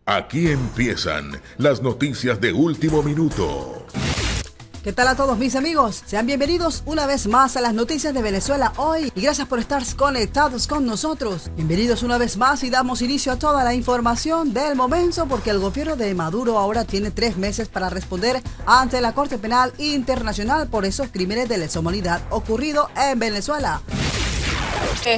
Aquí empiezan las noticias de último minuto. ¿Qué tal a todos mis amigos? Sean bienvenidos una vez más a las noticias de Venezuela hoy y gracias por estar conectados con nosotros. Bienvenidos una vez más y damos inicio a toda la información del momento porque el gobierno de Maduro ahora tiene 3 meses para responder ante la Corte Penal Internacional por esos crímenes de lesa humanidad ocurridos en Venezuela.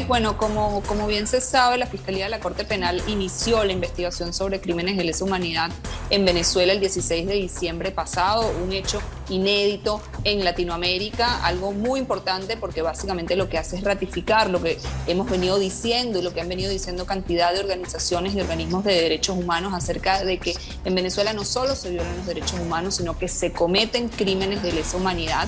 Bueno, como bien se sabe, la Fiscalía de la Corte Penal inició la investigación sobre crímenes de lesa humanidad en Venezuela el 16 de diciembre pasado, un hecho inédito en Latinoamérica, algo muy importante porque básicamente lo que hace es ratificar lo que hemos venido diciendo y lo que han venido diciendo cantidad de organizaciones y organismos de derechos humanos acerca de que en Venezuela no solo se violan los derechos humanos, sino que se cometen crímenes de lesa humanidad.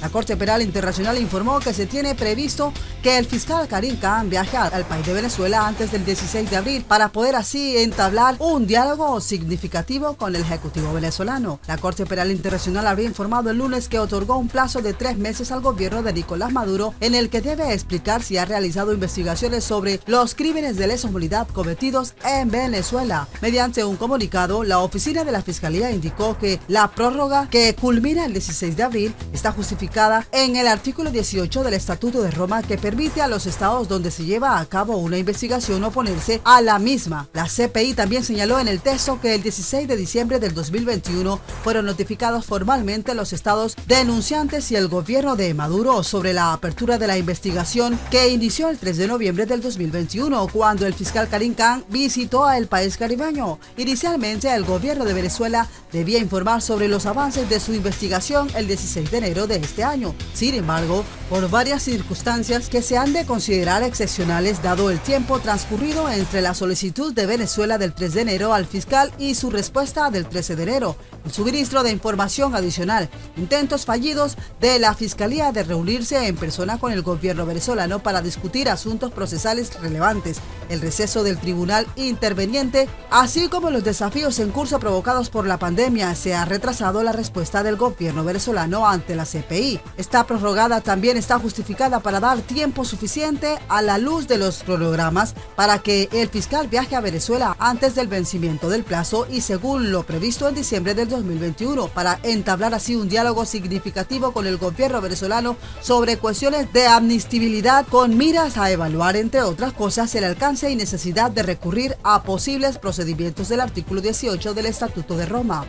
La Corte Penal Internacional informó que se tiene previsto que el fiscal Karim Khan viaje al país de Venezuela antes del 16 de abril para poder así entablar un diálogo significativo con el Ejecutivo venezolano. La Corte Penal Internacional habría informado el lunes que otorgó un plazo de 3 meses al gobierno de Nicolás Maduro en el que debe explicar si ha realizado investigaciones sobre los crímenes de lesa humanidad cometidos en Venezuela. Mediante un comunicado, la oficina de la Fiscalía indicó que la prórroga que culmina el 16 de abril está justificada en el artículo 18 del Estatuto de Roma que permite a los estados donde se lleva a cabo una investigación oponerse a la misma. La CPI también señaló en el texto que el 16 de diciembre del 2021 fueron notificados formalmente los estados denunciantes y el gobierno de Maduro sobre la apertura de la investigación que inició el 3 de noviembre del 2021 cuando el fiscal Karim Khan visitó el país caribeño. Inicialmente el gobierno de Venezuela debía informar sobre los avances de su investigación el 16 de enero de este año. Sin embargo, por varias circunstancias que se han de considerar excepcionales dado el tiempo transcurrido entre la solicitud de Venezuela del 3 de enero al fiscal y su respuesta del 13 de enero, el suministro de información adicional, intentos fallidos de la Fiscalía de reunirse en persona con el gobierno venezolano para discutir asuntos procesales relevantes, el receso del tribunal interveniente, así como los desafíos en curso provocados por la pandemia, se ha retrasado la respuesta del gobierno venezolano ante la CPI. Esta prorrogada también está justificada para dar tiempo suficiente a la luz de los cronogramas para que el fiscal viaje a Venezuela antes del vencimiento del plazo y según lo previsto en diciembre del 2021 para entablar así un diálogo significativo con el gobierno venezolano sobre cuestiones de amnistibilidad con miras a evaluar entre otras cosas el alcance y necesidad de recurrir a posibles procedimientos del artículo 18 del Estatuto de Roma.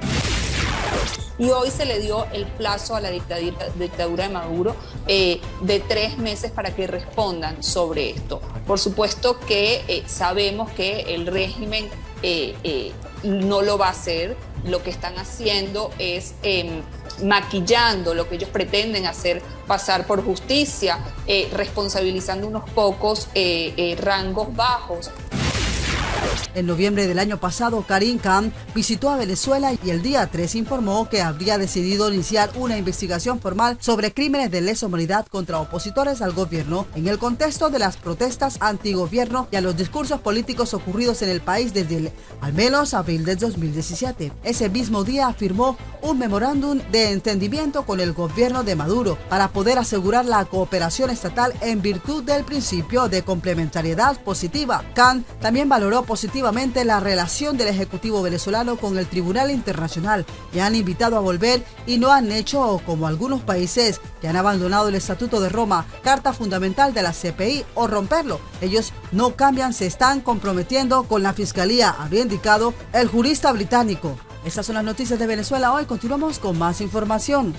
Y hoy se le dio el plazo a la dictadura de Maduro de 3 meses para que respondan sobre esto. Por supuesto que sabemos que el régimen no lo va a hacer. Lo que están haciendo es maquillando lo que ellos pretenden hacer pasar por justicia, responsabilizando unos pocos rangos bajos. En noviembre del año pasado, Karim Khan visitó a Venezuela y el día 3 informó que habría decidido iniciar una investigación formal sobre crímenes de lesa humanidad contra opositores al gobierno en el contexto de las protestas antigobierno y a los discursos políticos ocurridos en el país desde al menos abril del 2017. Ese mismo día firmó un memorándum de entendimiento con el gobierno de Maduro para poder asegurar la cooperación estatal en virtud del principio de complementariedad positiva. Khan también valoró positivamente la relación del Ejecutivo venezolano con el Tribunal Internacional y han invitado a volver y no han hecho como algunos países que han abandonado el Estatuto de Roma, carta fundamental de la CPI, o romperlo. Ellos no cambian, se están comprometiendo con la Fiscalía, habría indicado el jurista británico. Estas son las noticias de Venezuela hoy. Continuamos con más información.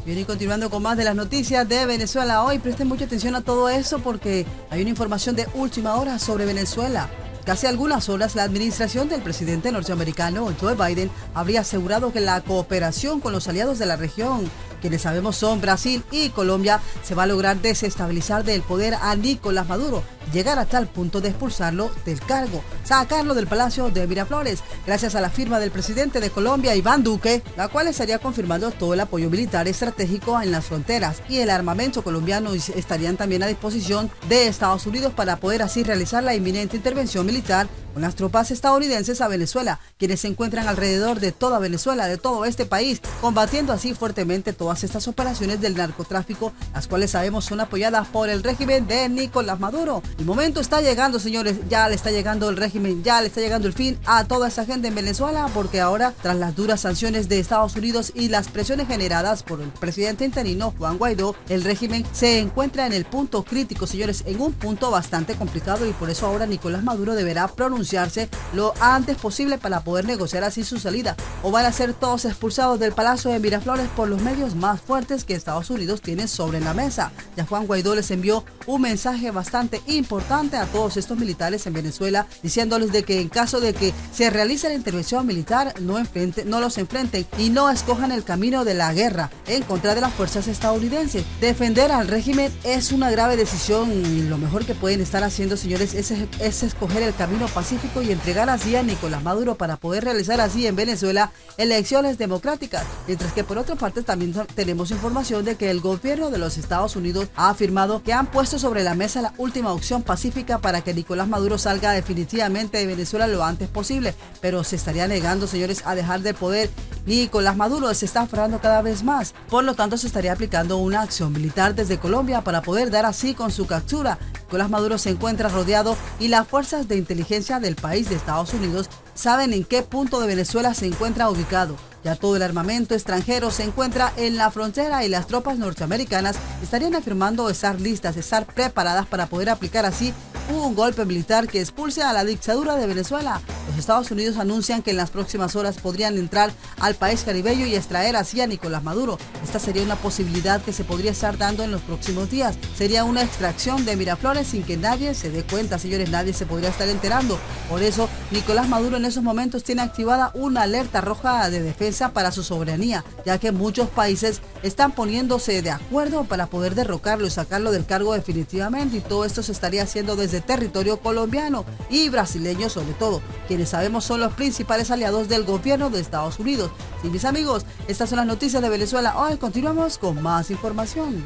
Bien, y continuando con más de las noticias de Venezuela hoy, presten mucha atención a todo eso porque hay una información de última hora sobre Venezuela. Hace algunas horas, la administración del presidente norteamericano Joe Biden habría asegurado que la cooperación con los aliados de la región, quienes sabemos son Brasil y Colombia, se va a lograr desestabilizar del poder a Nicolás Maduro, llegar a tal punto de expulsarlo del cargo, sacarlo del Palacio de Miraflores, gracias a la firma del presidente de Colombia, Iván Duque, la cual estaría confirmando todo el apoyo militar estratégico en las fronteras y el armamento colombiano estarían también a disposición de Estados Unidos para poder así realizar la inminente intervención militar con las tropas estadounidenses a Venezuela, quienes se encuentran alrededor de toda Venezuela, de todo este país, combatiendo así fuertemente todas estas operaciones del narcotráfico, las cuales sabemos son apoyadas por el régimen de Nicolás Maduro. El momento está llegando, señores, ya le está llegando el régimen, ya le está llegando el fin a toda esa gente en Venezuela, porque ahora, tras las duras sanciones de Estados Unidos y las presiones generadas por el presidente interino Juan Guaidó, el régimen se encuentra en el punto crítico, señores, en un punto bastante complicado, y por eso ahora Nicolás Maduro deberá pronunciarse lo antes posible para poder negociar así su salida, o van a ser todos expulsados del Palacio de Miraflores por los medios más fuertes que Estados Unidos tiene sobre la mesa. Ya Juan Guaidó les envió un mensaje bastante importante a todos estos militares en Venezuela, diciéndoles de que en caso de que se realice la intervención militar, no los enfrenten y no escojan el camino de la guerra en contra de las fuerzas estadounidenses. Defender al régimen es una grave decisión, y lo mejor que pueden estar haciendo, señores, es escoger el camino pacífico y entregar así a Nicolás Maduro para poder realizar así en Venezuela elecciones democráticas. Mientras que por otra parte también tenemos información de que el gobierno de los Estados Unidos ha afirmado que han puesto sobre la mesa la última opción pacífica para que Nicolás Maduro salga definitivamente de Venezuela lo antes posible, pero se estaría negando, señores, a dejar de poder. Nicolás Maduro se está aferrando cada vez más, por lo tanto se estaría aplicando una acción militar desde Colombia para poder dar así con su captura. Nicolás Maduro se encuentra rodeado y las fuerzas de inteligencia del país de Estados Unidos saben en qué punto de Venezuela se encuentra ubicado. Ya todo el armamento extranjero se encuentra en la frontera y las tropas norteamericanas estarían afirmando estar listas, estar preparadas para poder aplicar así un golpe militar que expulse a la dictadura de Venezuela. Los Estados Unidos anuncian que en las próximas horas podrían entrar al país caribeño y extraer así a Nicolás Maduro. Esta sería una posibilidad que se podría estar dando en los próximos días. Sería una extracción de Miraflores sin que nadie se dé cuenta, señores, nadie se podría estar enterando. Por eso, Nicolás Maduro en esos momentos tiene activada una alerta roja de defensa para su soberanía, ya que muchos países están poniéndose de acuerdo para poder derrocarlo y sacarlo del cargo definitivamente, y todo esto se estaría haciendo desde territorio colombiano y brasileño sobre todo, quienes sabemos son los principales aliados del gobierno de Estados Unidos. Y mis amigos, estas son las noticias de Venezuela. Hoy continuamos con más información.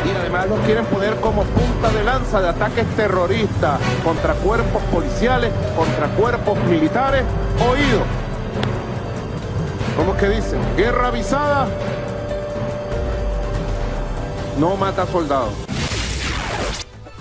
Y además los quieren poner como punta de lanza de ataques terroristas contra cuerpos policiales, contra cuerpos militares. Oído, ¿cómo es que dicen? Guerra avisada no mata soldados.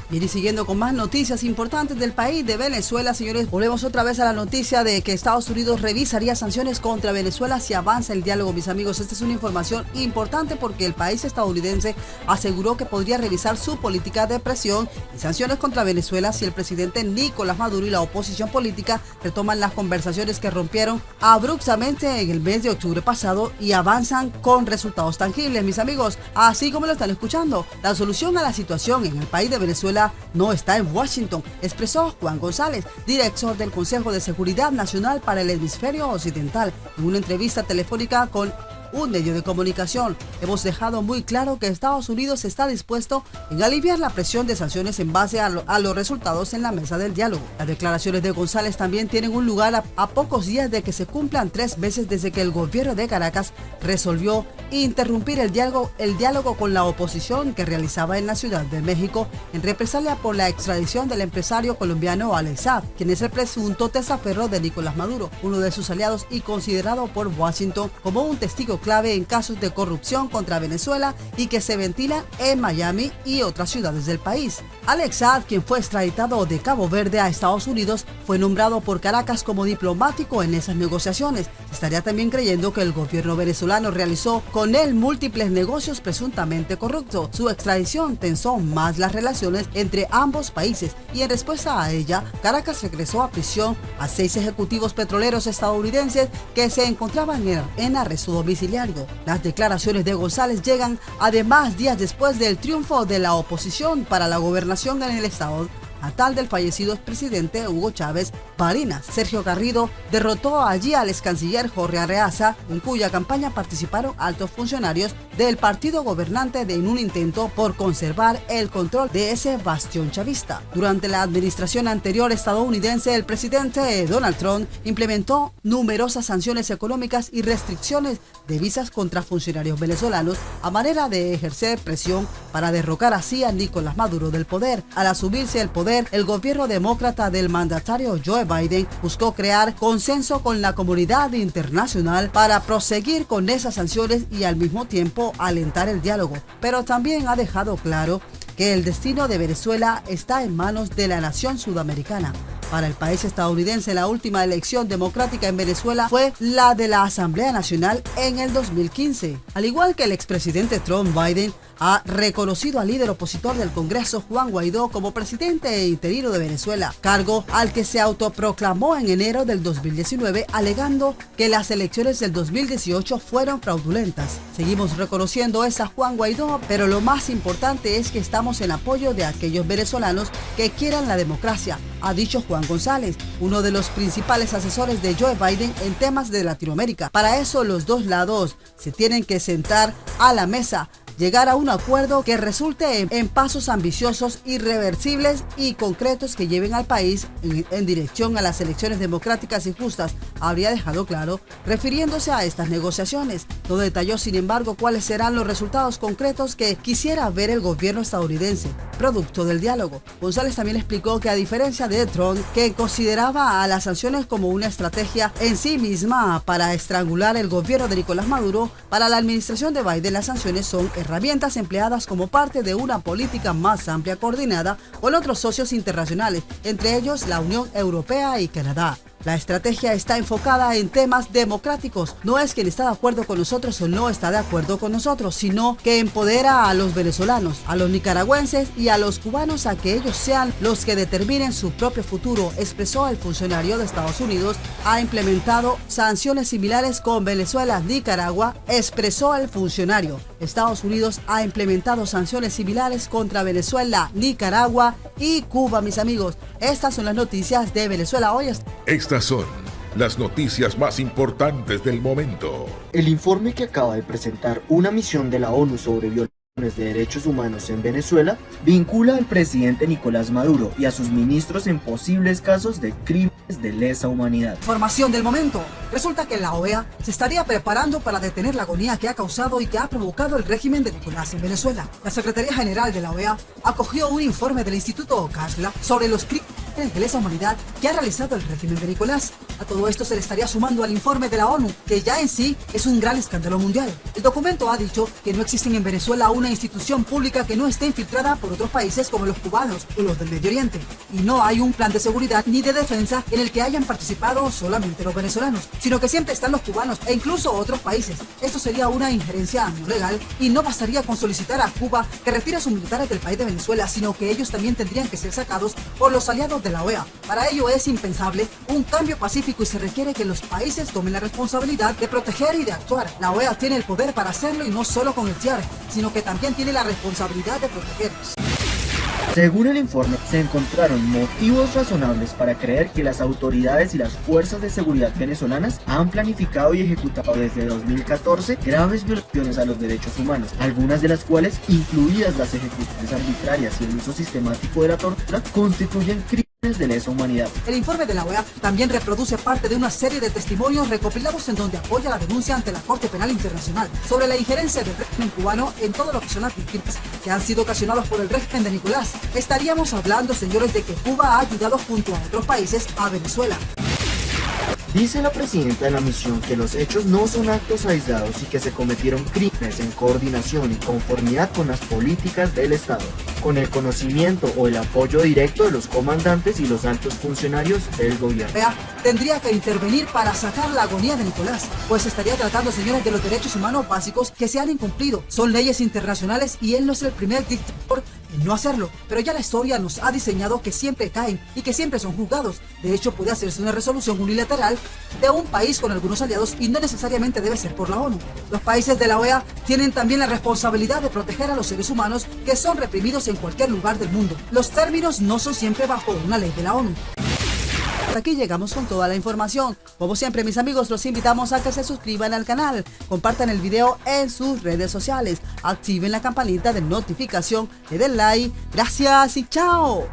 Bien, y siguiendo con más noticias importantes del país de Venezuela, señores, volvemos otra vez a la noticia de que Estados Unidos revisaría sanciones contra Venezuela si avanza el diálogo. Mis amigos, esta es una información importante porque el país estadounidense aseguró que podría revisar su política de presión y sanciones contra Venezuela si el presidente Nicolás Maduro y la oposición política retoman las conversaciones que rompieron abruptamente en el mes de octubre pasado y avanzan con resultados tangibles. Mis amigos, así como lo están escuchando, la solución a la situación en el país de Venezuela no está en Washington, expresó Juan González, director del Consejo de Seguridad Nacional para el Hemisferio Occidental, en una entrevista telefónica con un medio de comunicación. Hemos dejado muy claro que Estados Unidos está dispuesto en aliviar la presión de sanciones en base a los resultados en la mesa del diálogo. Las declaraciones de González también tienen un lugar a pocos días de que se cumplan 3 meses desde que el gobierno de Caracas resolvió interrumpir el diálogo con la oposición que realizaba en la Ciudad de México en represalia por la extradición del empresario colombiano Alex Saab, quien es el presunto testaferro de Nicolás Maduro, uno de sus aliados y considerado por Washington como un testigo clave en casos de corrupción contra Venezuela y que se ventilan en Miami y otras ciudades del país. Alex Saab, quien fue extraditado de Cabo Verde a Estados Unidos, fue nombrado por Caracas como diplomático en esas negociaciones. Se estaría también creyendo que el gobierno venezolano realizó con él múltiples negocios presuntamente corruptos. Su extradición tensó más las relaciones entre ambos países y en respuesta a ella, Caracas regresó a prisión a 6 ejecutivos petroleros estadounidenses que se encontraban en arresto domiciliario. Las declaraciones de González llegan además días después del triunfo de la oposición para la gobernación en el estado natal del fallecido expresidente Hugo Chávez Barinas. Sergio Garrido derrotó allí al ex canciller Jorge Arreaza, en cuya campaña participaron altos funcionarios del partido gobernante en un intento por conservar el control de ese bastión chavista. Durante la administración anterior estadounidense, el presidente Donald Trump implementó numerosas sanciones económicas y restricciones de visas contra funcionarios venezolanos a manera de ejercer presión para derrocar así a Nicolás Maduro del poder. Al asumirse el poder, el gobierno demócrata del mandatario Joe Biden buscó crear consenso con la comunidad internacional para proseguir con esas sanciones y al mismo tiempo alentar el diálogo, pero también ha dejado claro que el destino de Venezuela está en manos de la nación sudamericana. Para el país estadounidense, la última elección democrática en Venezuela fue la de la Asamblea Nacional en el 2015. Al igual que el expresidente Trump, Biden ha reconocido al líder opositor del Congreso, Juan Guaidó, como presidente interino de Venezuela, cargo al que se autoproclamó en enero del 2019, alegando que las elecciones del 2018 fueron fraudulentas. Seguimos reconociendo a Juan Guaidó, pero lo más importante es que estamos en apoyo de aquellos venezolanos que quieran la democracia, ha dicho Juan González, uno de los principales asesores de Joe Biden en temas de Latinoamérica. Para eso los dos lados se tienen que sentar a la mesa, llegar a un acuerdo que resulte en pasos ambiciosos, irreversibles y concretos que lleven al país en dirección a las elecciones democráticas y justas, habría dejado claro, refiriéndose a estas negociaciones. No detalló, sin embargo, cuáles serán los resultados concretos que quisiera ver el gobierno estadounidense, producto del diálogo. González también explicó que, a diferencia de Trump, que consideraba a las sanciones como una estrategia en sí misma para estrangular el gobierno de Nicolás Maduro, para la administración de Biden las sanciones son herramientas empleadas como parte de una política más amplia coordinada con otros socios internacionales, entre ellos la Unión Europea y Canadá. La estrategia está enfocada en temas democráticos. No es quien está de acuerdo con nosotros o no está de acuerdo con nosotros, sino que empodera a los venezolanos, a los nicaragüenses y a los cubanos a que ellos sean los que determinen su propio futuro, expresó el funcionario de Estados Unidos. Ha implementado sanciones similares con Venezuela, Nicaragua, expresó el funcionario. Estados Unidos ha implementado sanciones similares contra Venezuela, Nicaragua y Cuba, mis amigos. Estas son las noticias de Venezuela hoy. Estas son las noticias más importantes del momento. El informe que acaba de presentar una misión de la ONU sobre violaciones de derechos humanos en Venezuela vincula al presidente Nicolás Maduro y a sus ministros en posibles casos de crímenes de lesa humanidad. Información del momento. Resulta que la OEA se estaría preparando para detener la agonía que ha causado y que ha provocado el régimen de Nicolás en Venezuela. La Secretaría General de la OEA acogió un informe del Instituto Ocasla sobre los crímenes de lesa humanidad que ha realizado el régimen de Nicolás. A todo esto se le estaría sumando al informe de la ONU, que ya en sí es un gran escándalo mundial. El documento ha dicho que no existe en Venezuela una institución pública que no esté infiltrada por otros países como los cubanos o los del Medio Oriente, y no hay un plan de seguridad ni de defensa en el que hayan participado solamente los venezolanos, sino que siempre están los cubanos e incluso otros países. Esto sería una injerencia no legal, y no bastaría con solicitar a Cuba que retire a sus militares del país de Venezuela, sino que ellos también tendrían que ser sacados por los aliados de la OEA. Para ello es impensable un cambio pacífico y se requiere que los países tomen la responsabilidad de proteger y de actuar. La OEA tiene el poder para hacerlo, y no solo con el TIAR, sino que también tiene la responsabilidad de proteger. Según el informe, se encontraron motivos razonables para creer que las autoridades y las fuerzas de seguridad venezolanas han planificado y ejecutado desde 2014 graves violaciones a los derechos humanos, algunas de las cuales, incluidas las ejecuciones arbitrarias y el uso sistemático de la tortura, constituyen crímenes de lesa humanidad. El informe de la OEA también reproduce parte de una serie de testimonios recopilados en donde apoya la denuncia ante la Corte Penal Internacional sobre la injerencia del régimen cubano en todo lo que son las víctimas que han sido ocasionados por el régimen de Nicolás. Estaríamos hablando, señores, de que Cuba ha ayudado junto a otros países a Venezuela. Dice la presidenta de la misión que los hechos no son actos aislados y que se cometieron crímenes en coordinación y conformidad con las políticas del Estado, con el conocimiento o el apoyo directo de los comandantes y los altos funcionarios del gobierno. Tendría que intervenir para sacar la agonía de Nicolás, pues estaría tratando, señores, de los derechos humanos básicos que se han incumplido. Son leyes internacionales y él no es el primer dictador en no hacerlo, pero ya la historia nos ha diseñado que siempre caen y que siempre son juzgados. De hecho, puede hacerse una resolución unilateral de un país con algunos aliados y no necesariamente debe ser por la ONU. Los países de la OEA tienen también la responsabilidad de proteger a los seres humanos que son reprimidos en cualquier lugar del mundo. Los términos no son siempre bajo una ley de la ONU. Hasta aquí llegamos con toda la información. Como siempre, mis amigos, los invitamos a que se suscriban al canal, compartan el video en sus redes sociales, activen la campanita de notificación, le den like. Gracias y chao.